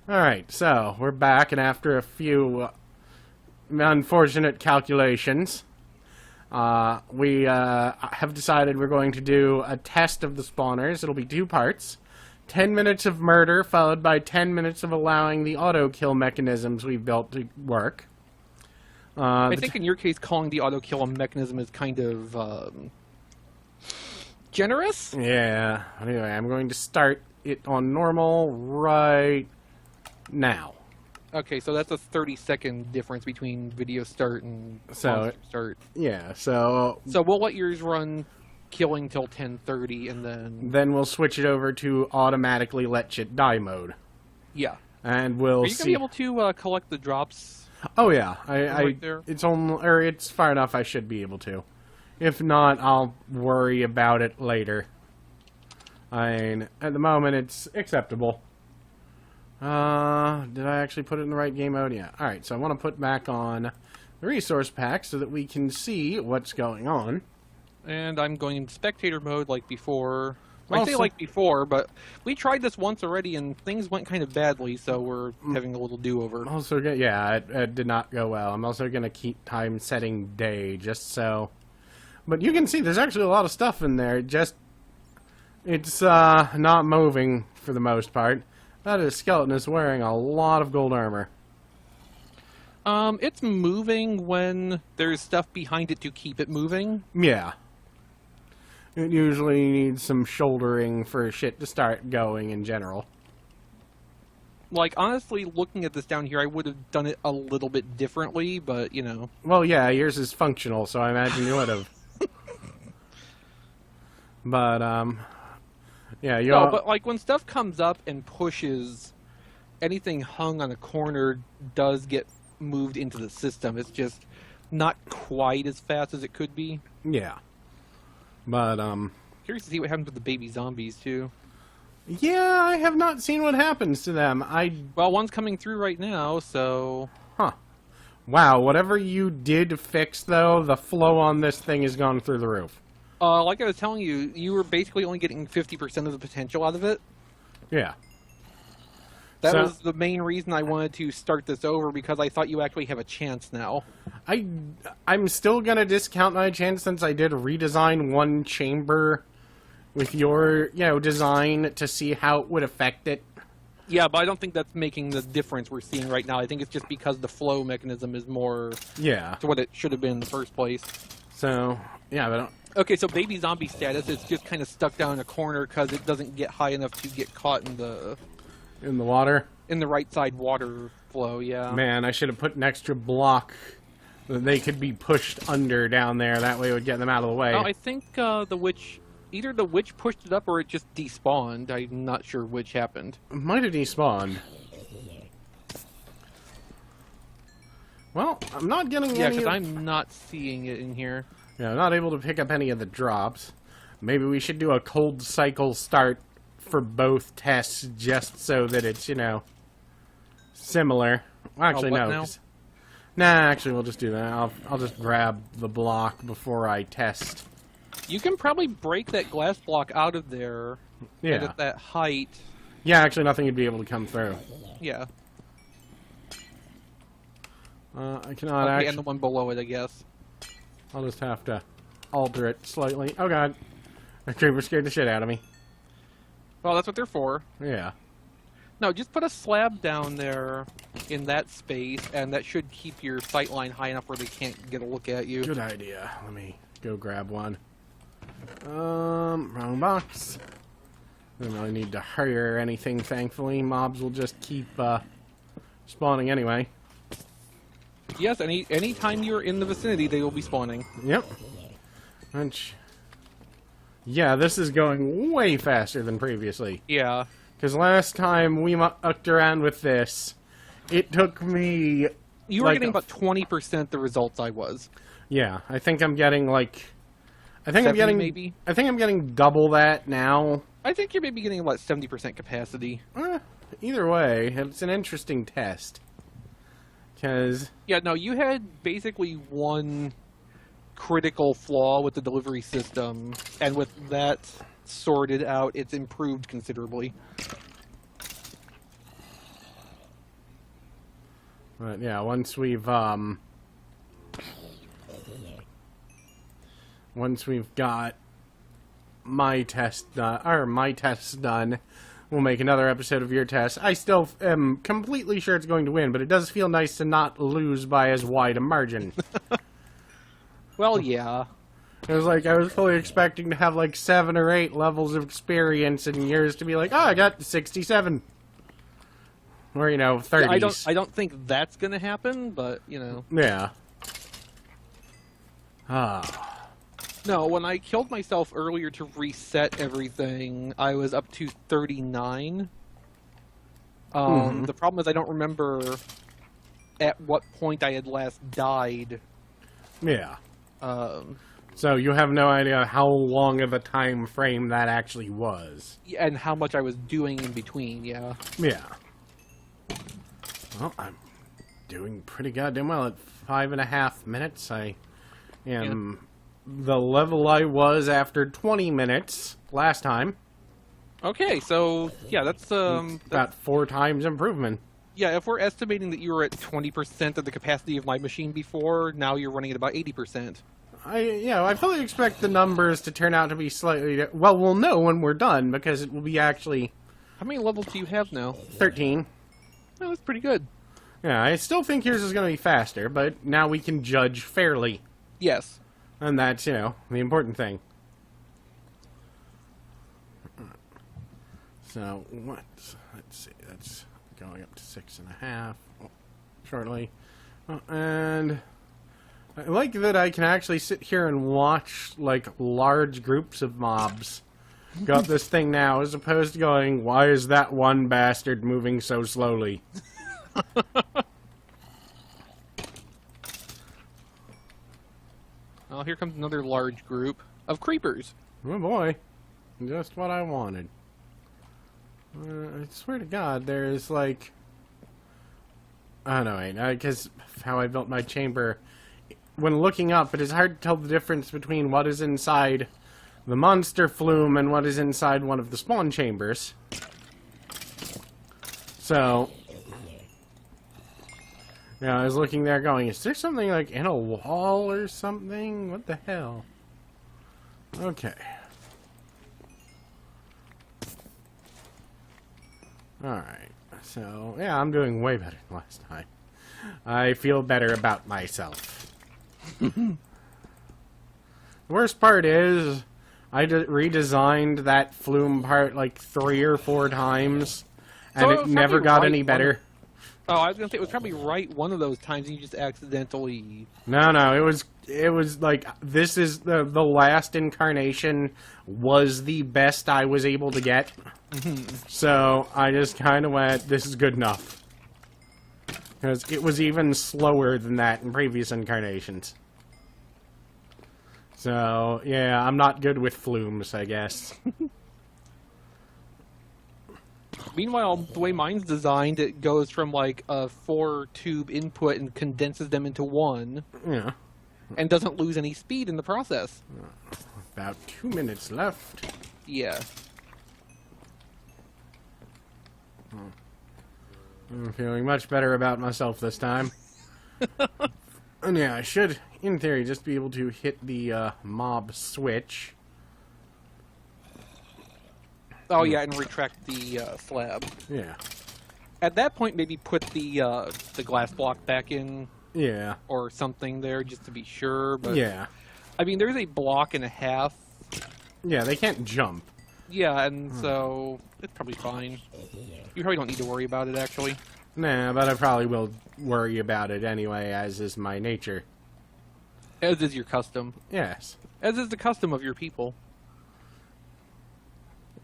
Alright, so we're back, and after a few unfortunate calculations, we have decided we're going to do a test of the spawners. It'll be 2 parts. 10 minutes of murder, followed by 10 minutes of allowing the auto-kill mechanisms we've built to work. I think in your case, calling the auto-kill a mechanism is kind of generous? Yeah. Anyway, I'm going to start it on normal right now. Okay, so that's a 30-second difference between video start and monster start. Yeah, so... So we'll let yours run killing till 10:30, and then... Then we'll switch it over to automatically let shit die mode. Yeah. And we'll see... Are you going to be able to collect the drops? Oh, yeah. Right there? It's far enough I should be able to. If not, I'll worry about it later. I mean, at the moment, it's acceptable. Did I actually put it in the right game mode? Yeah. Alright, so I want to put back on the resource pack so that we can see what's going on. And I'm going in spectator mode like before. Also, I say like before, but we tried this once already and things went kind of badly, so we're having a little do-over. Also, yeah, it did not go well. I'm also going to keep time setting day just so... But you can see there's actually a lot of stuff in there. It's not moving for the most part. That skeleton is wearing a lot of gold armor. It's moving when there's stuff behind it to keep it moving. Yeah. It usually needs some shouldering for shit to start going in general. Like, honestly, looking at this down here, I would have done it a little bit differently, but, you know. Well, yeah, yours is functional, so I imagine you would have. But, yeah, you No, but, like, when stuff comes up and pushes, anything hung on a corner does get moved into the system. It's just not quite as fast as it could be. Yeah. But, Curious to see what happens with the baby zombies, too. yeah, I have not seen what happens to them. Well, one's coming through right now, so... Huh. Wow, whatever you did fix, though, the flow on this thing has gone through the roof. Like I was telling you, you were basically only getting 50% of the potential out of it. Yeah. That was the main reason I wanted to start this over, because I thought you actually have a chance now. I'm still gonna discount my chance since I did redesign one chamber with your, design to see how it would affect it. Yeah, but I don't think that's making the difference we're seeing right now. I think it's just because the flow mechanism is more to what it should have been in the first place. So, yeah, but... Okay, so baby zombie status is just kind of stuck down in a corner because it doesn't get high enough to get caught in the... In the water? In the right side water flow, yeah. Man, I should have put an extra block that they could be pushed under down there. That way it would get them out of the way. Oh, I think the witch... Either the witch pushed it up or it just despawned. I'm not sure which happened. It might have despawned. Well, I'm not getting any... Yeah, because I'm not seeing it in here. Yeah, I'm not able to pick up any of the drops. Maybe we should do a cold cycle start for both tests just so that it's, similar. Well, actually, no. Now? Nah, actually, we'll just do that. I'll just grab the block before I test. You can probably break that glass block out of there. Yeah. And at that height. Yeah, actually, nothing would be able to come through. Yeah. I cannot actually... and the one below it, I guess. I'll just have to alter it slightly. Oh, God. The creeper scared the shit out of me. Well, that's what they're for. Yeah. No, just put a slab down there in that space, and that should keep your sight line high enough where they can't get a look at you. Good idea. Let me go grab one. Wrong box. Don't really need to hurry or anything, thankfully. Mobs will just keep spawning anyway. Yes, any time you're in the vicinity, they will be spawning. Yep. Which... Yeah, this is going way faster than previously. Yeah. Because last time we mucked around with this, it took me... You were getting about 20% the results I was. Yeah, I think I'm getting like... I think 70 I'm getting... maybe? I think I'm getting double that now. I think you're maybe getting about 70% capacity. Either way, it's an interesting test. Because... Yeah, no, you had basically one critical flaw with the delivery system, and with that sorted out, it's improved considerably. But yeah, once we've got my test done, or my tests done, we'll make another episode of your test. I still am completely sure it's going to win, but it does feel nice to not lose by as wide a margin. Well, yeah. It was like I was fully expecting to have like 7 or 8 levels of experience, and yours to be like, oh, I got 67. Or, 30s. I don't think that's gonna happen, but, Yeah. No, when I killed myself earlier to reset everything, I was up to 39. The problem is I don't remember at what point I had last died. Yeah. So you have no idea how long of a time frame that actually was. And how much I was doing in between, yeah. Yeah. Well, I'm doing pretty goddamn well at 5.5 minutes. I am the level I was after 20 minutes last time. Okay, so, yeah, that's about 4 times improvement. Yeah, if we're estimating that you were at 20% of the capacity of my machine before, now you're running at about 80%. I fully expect the numbers to turn out to be slightly... Well, we'll know when we're done, because it will be actually... How many levels do you have now? 13. Oh, that's pretty good. Yeah, I still think yours is going to be faster, but now we can judge fairly. Yes. And that's, the important thing. So, let's see, that's going up to 6.5 shortly. And I like that I can actually sit here and watch, like, large groups of mobs go up this thing now, as opposed to going, why is that one bastard moving so slowly? Well, here comes another large group of creepers. Oh boy, just what I wanted. I swear to God, there's like... I don't know, because how I built my chamber... When looking up, it is hard to tell the difference between what is inside the monster flume and what is inside one of the spawn chambers. So... I was looking there going, is there something like in a wall or something? What the hell? Okay. Alright. So, yeah, I'm doing way better than last time. I feel better about myself. The worst part is, I redesigned that flume part like 3 or 4 times, and So it never got any better. Oh, I was gonna say it was probably right one of those times and you just accidentally... No, it was like, this is the last incarnation was the best I was able to get. So I just kind of went, this is good enough. Because it was even slower than that in previous incarnations. So, yeah, I'm not good with flumes, I guess. Meanwhile, the way mine's designed, it goes from like a 4-tube input and condenses them into one. Yeah. And doesn't lose any speed in the process. About 2 minutes left. Yeah. I'm feeling much better about myself this time. And yeah, I should, in theory, just be able to hit the mob switch. Oh yeah, and retract the slab. Yeah. At that point, maybe put the glass block back in. Yeah. Or something there, just to be sure. But Yeah. I mean, there's a block and a half. Yeah, they can't jump. Yeah, and so it's probably fine. You probably don't need to worry about it, actually. Nah, but I probably will worry about it anyway, as is my nature. As is your custom. Yes. As is the custom of your people.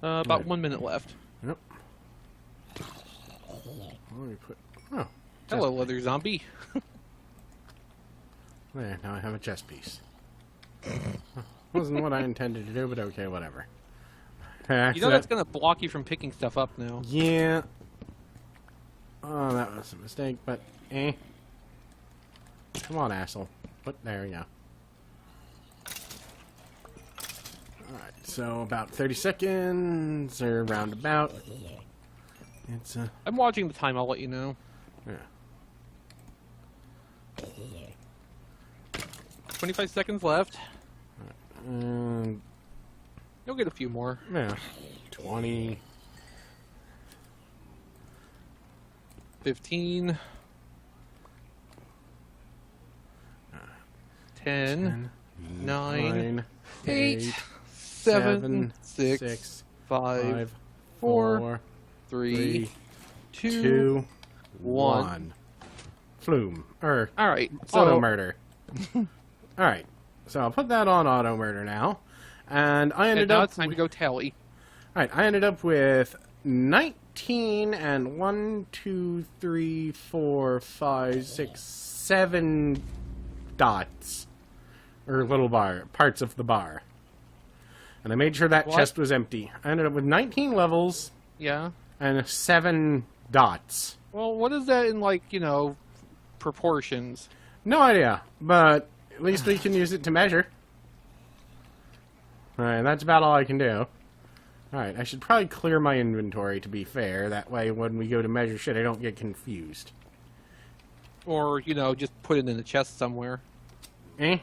About 1 minute left. Yep. Let me put... Oh. Hello, leather zombie. There, now I have a chest piece. Wasn't what I intended to do, but okay, whatever. You know that's going to block you from picking stuff up now. Yeah. Oh, that was a mistake, but eh. Come on, asshole. But there we go. Alright, so about 30 seconds, or roundabout. It's I'm watching the time, I'll let you know. yeah. 25 seconds left. Um, You'll get a few more. yeah. 20. 15. 10. 9. 8. 7. 6. 5. 4. 3. 2. 1. Flume. Alright, Auto so... murder. Alright. So I'll put that on auto murder now. And I ended now up... it's time to go tally. Alright, I ended up with 19 and 1, 2, 3, 4, 5, 6, 7 dots. Or little parts of the bar. And I made sure that chest was empty. I ended up with 19 levels. Yeah. And 7 dots. Well, what is that in, like, you know, proportions? No idea, but at least we can use it to measure. Alright, that's about all I can do. Alright, I should probably clear my inventory, to be fair. That way, when we go to measure shit, I don't get confused. Or, you know, just put it in the chest somewhere. Eh?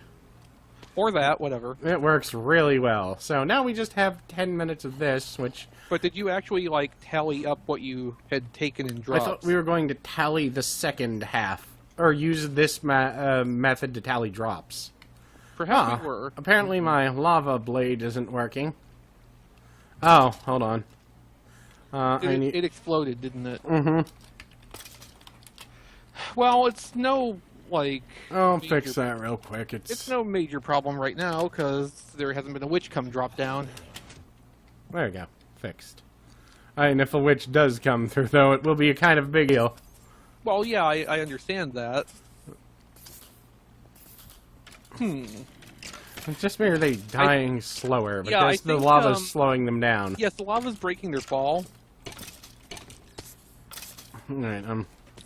Or that, whatever. It works really well. So now we just have 10 minutes of this, which... But did you actually, like, tally up what you had taken in drops? I thought we were going to tally the second half. Or use this method to tally drops. Perhaps we were. Apparently my lava blade isn't working. Oh, hold on. It exploded, didn't it? Mm-hmm. Well, it's no, like... I'll fix that real quick. It's no major problem right now, because there hasn't been a witch come drop down. There we go. Fixed. And if a witch does come through, though, it will be a kind of big deal. Well, yeah, I understand that. It's just maybe they dying slower, because yeah, I the think, lava's slowing them down. Yes, the lava's breaking their fall. Alright,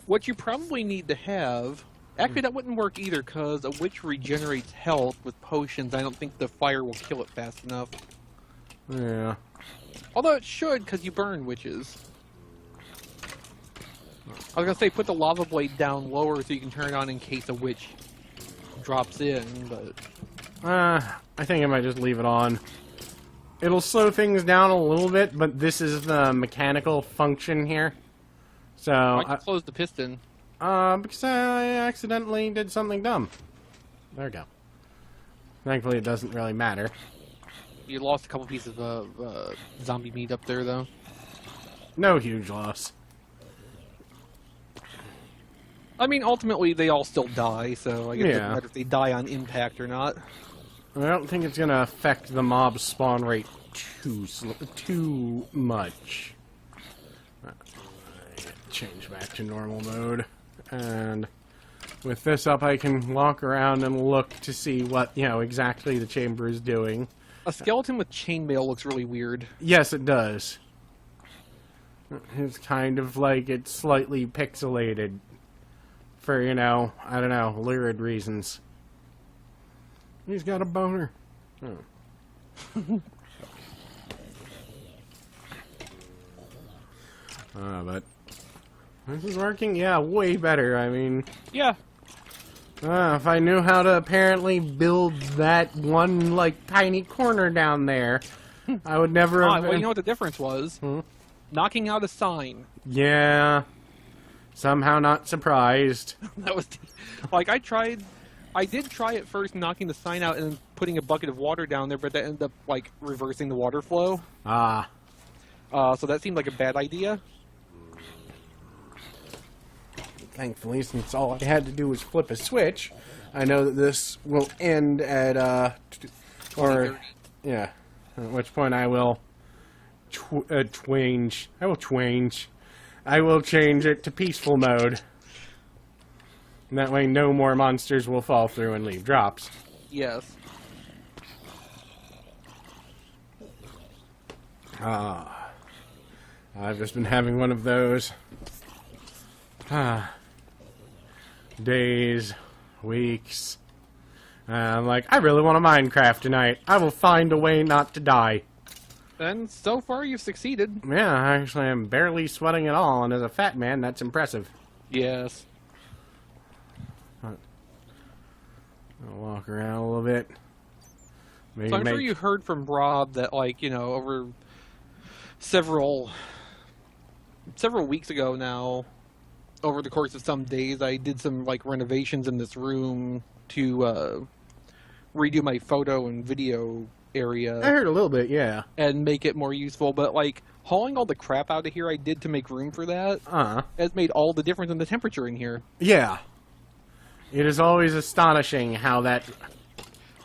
What you probably need to have... Actually, that wouldn't work either, because a witch regenerates health with potions. I don't think the fire will kill it fast enough. yeah. Although it should, because you burn witches. I was gonna say, put the lava blade down lower so you can turn it on in case a witch drops in, but... I think I might just leave it on. It'll slow things down a little bit, but this is the mechanical function here. So... Why'd you close the piston? Because I accidentally did something dumb. There we go. Thankfully, it doesn't really matter. You lost a couple pieces of zombie meat up there, though. No huge loss. I mean, ultimately, they all still die, so I guess it doesn't Yeah. matter if they die on impact or not. I don't think it's gonna affect the mob spawn rate too much. Change back to normal mode. And with this up, I can walk around and look to see what, exactly the chamber is doing. A skeleton with chainmail looks really weird. Yes, it does. It's kind of like it's slightly pixelated. For, I don't know, lurid reasons. He's got a boner. Oh. But this is working? Yeah, way better. I mean... Yeah. if I knew how to apparently build that one, tiny corner down there, I would never have... Well, you know what the difference was? Knocking out a sign. Yeah. Somehow not surprised. That was... I did try at first knocking the sign out and then putting a bucket of water down there, but that ended up, reversing the water flow. Ah. So that seemed like a bad idea. Thankfully, since all I had to do was flip a switch, I know that this will end at, yeah, at which point I will change it to peaceful mode. And that way no more monsters will fall through and leave drops. Yes. I've just been having one of those days, weeks. I'm like, I really want to Minecraft tonight. I will find a way not to die. And so far you've succeeded. Yeah, actually I'm barely sweating at all, and as a fat man, that's impressive. Yes. I'll walk around a little bit. Maybe So I'm sure you heard from Rob that, like, you know, over several weeks ago now, over the course of some days, I did some, like, renovations in this room to redo my photo and video area. I heard a little bit, yeah. And make it more useful, but, like, hauling all the crap out of here I did to make room for that has made all the difference in the temperature in here. Yeah. It is always astonishing how that...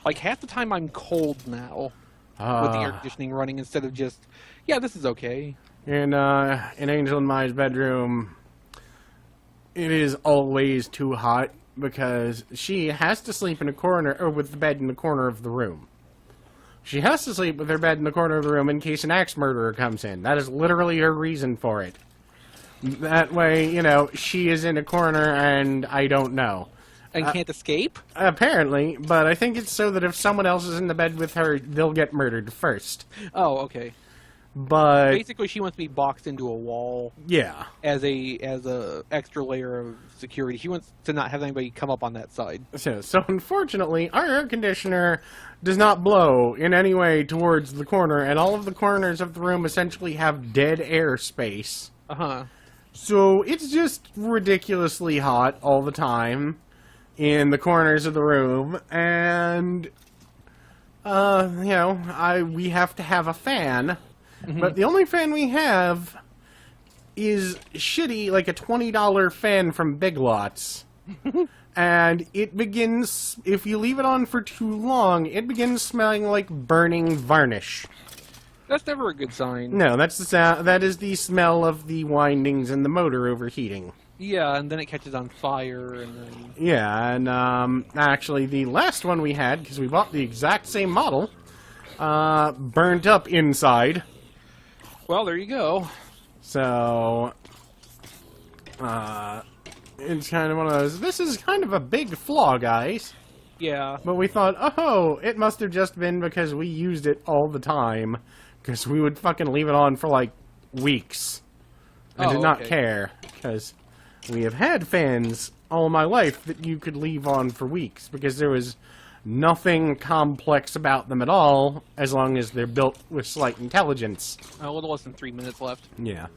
Like, half the time I'm cold now with the air conditioning running instead of just, yeah, this is okay. In Angel and Mai's bedroom, it is always too hot because she has to sleep in a corner, or with the bed in the corner of the room. She has to sleep with her bed in the corner of the room in case an axe murderer comes in. That is literally her reason for it. That way, you know, she is in a corner and I don't know. And can't escape? Apparently, but I think it's so that if someone else is in the bed with her, they'll get murdered first. Oh, okay. But basically, she wants to be boxed into a wall. Yeah. As a extra layer of security. She wants to not have anybody come up on that side. So unfortunately, our air conditioner does not blow in any way towards the corner, and all of the corners of the room essentially have dead air space. So it's just ridiculously hot all the time in the corners of the room, and you know, we have to have a fan. But the only fan we have is shitty, like a $20 fan from Big Lots. And it begins, if you leave it on for too long, it begins smelling like burning varnish. That's never a good sign. No, that's the sound. That is the smell of the windings and the motor overheating. Yeah, and then it catches on fire, and then... Yeah, and actually the last one we had, because we bought the exact same model, burnt up inside. Well, there you go. So, it's kind of one of those, this is kind of a big flaw, guys. Yeah. But we thought, oh, it must have just been because we used it all the time. Because we would fucking leave it on for, like, weeks. I did not care. Because we have had fans all my life that you could leave on for weeks. Because there was nothing complex about them at all, as long as they're built with slight intelligence. A little less than 3 minutes left. Yeah.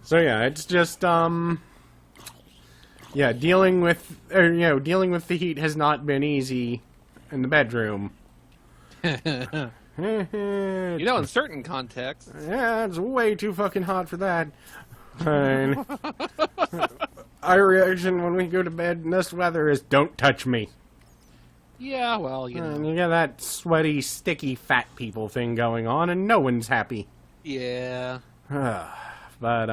So yeah, it's just yeah, dealing with the heat has not been easy in the bedroom. You know, in certain contexts. Yeah, it's way too fucking hot for that. Fine. Our reaction when we go to bed in this weather is, don't touch me. Yeah, well, you know. And you got that sweaty, sticky, fat people thing going on, and no one's happy. Yeah. But,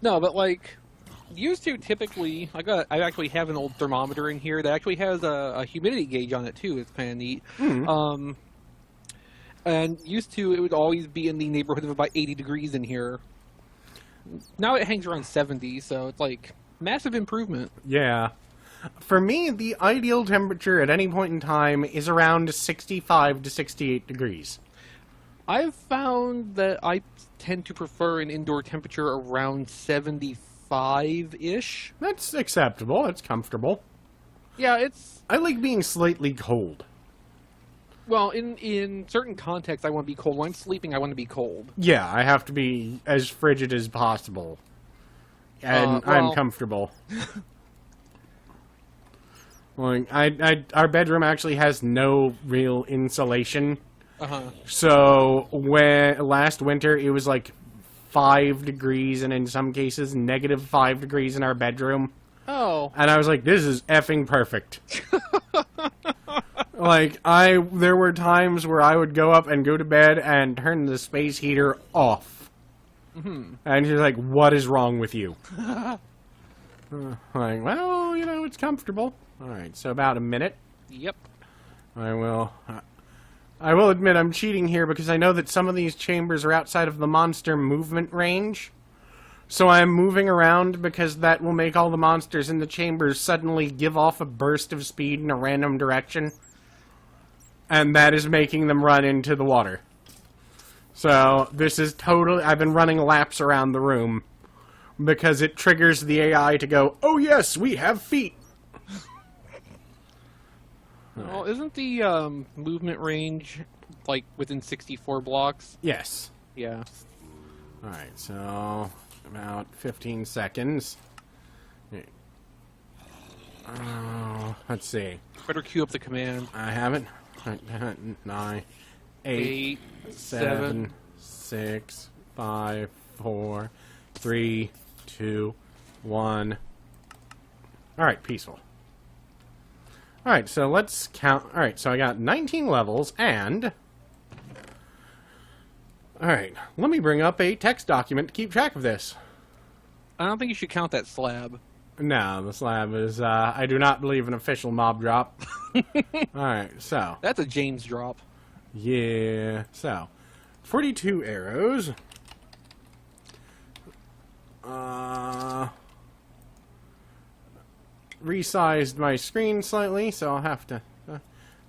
No, but, like, used to typically... I actually have an old thermometer in here that actually has a humidity gauge on it, too. It's kind of neat. And used to, it would always be in the neighborhood of about 80 degrees in here. Now it hangs around 70, so it's, like, massive improvement. Yeah. For me, the ideal temperature at any point in time is around 65 to 68 degrees. I've found that I tend to prefer an indoor temperature around 75-ish. That's acceptable. It's comfortable. Yeah, it's... I like being slightly cold. Well, in certain contexts, I want to be cold. When I'm sleeping, I want to be cold. Yeah, I have to be as frigid as possible. And I'm comfortable. Like, our bedroom actually has no real insulation. So, last winter, it was like 5 degrees, and in some cases, negative 5 degrees in our bedroom. Oh. And I was like, this is effing perfect. Like, there were times where I would go up and go to bed and turn the space heater off. And she's like, what is wrong with you? Like, well, you know, it's comfortable. Alright, so about a minute. Yep. I will admit I'm cheating here because I know that some of these chambers are outside of the monster movement range. So I'm moving around because that will make all the monsters in the chambers suddenly give off a burst of speed in a random direction. And that is making them run into the water. So this is totally... I've been running laps around the room because it triggers the AI to go, oh yes, we have feet. Well, isn't the movement range like within 64 blocks? Yes. Yeah. Alright, so about 15 seconds. Let's see. Better queue up the command. I haven't. 9, 8, 7, 6, 5, 4, 3, 2, 1. Alright, peaceful. Alright, so let's count. Alright, so I got 19 levels and... Alright, let me bring up a text document to keep track of this. I don't think you should count that slab. No, the slab is, I do not believe an official mob drop. Alright, so. That's a James drop. Yeah, so. 42 arrows. Resized my screen slightly, so I'll have to... Alright,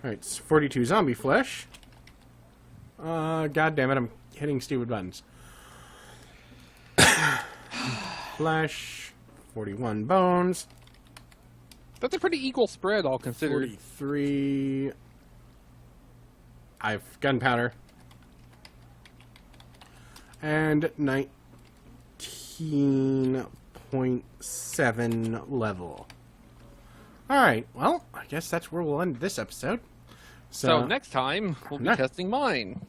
it's 42 zombie flesh. God damn it, I'm hitting stupid buttons. Flesh. 41 bones. That's a pretty equal spread, all considered. 43. I've gunpowder. And 19.7 level. Alright, well, I guess that's where we'll end this episode. So next time, we'll be testing mine.